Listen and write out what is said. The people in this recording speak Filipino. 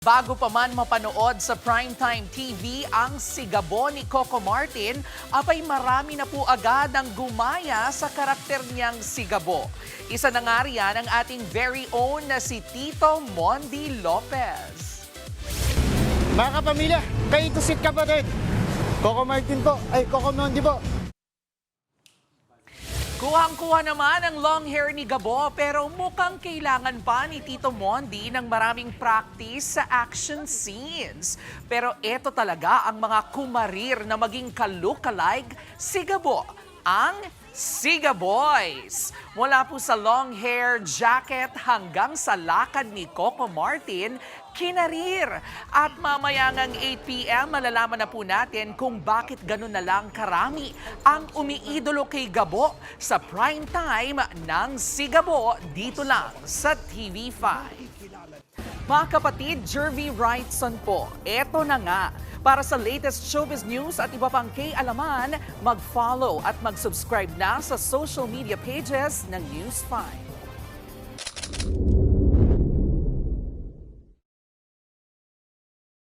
Bago pa man mapanood sa Primetime TV ang Sigabo ni Coco Martin, abay marami na po agad ang gumaya sa karakter niyang Sigabo. Isa na nga riyan ang ating very own na si Tito Mondi Lopez. Mga kapamilya, kay Itusit Kapatid, Coco Martin po, Coco Mondi po. Kuhang-kuha naman ang long hair ni Gabo pero mukhang kailangan pa ni Tito Mondi ng maraming practice sa action scenes. Pero eto talaga ang mga kumarir na maging ka-look-alike si Gabo, ang Siga Boys. Mula po sa long hair, jacket hanggang sa lakad ni Coco Martin, kinarir. At mamaya ngang 8 p.m. malalaman na po natin kung bakit ganun na lang karami ang umiidolo kay Gabo sa prime time ng Sigabo dito lang sa TV5. Mga kapatid, Jervy Wrightson po, eto na nga. Para sa latest showbiz news at iba pang kay-alaman, mag-follow at mag-subscribe na sa social media pages ng News 5.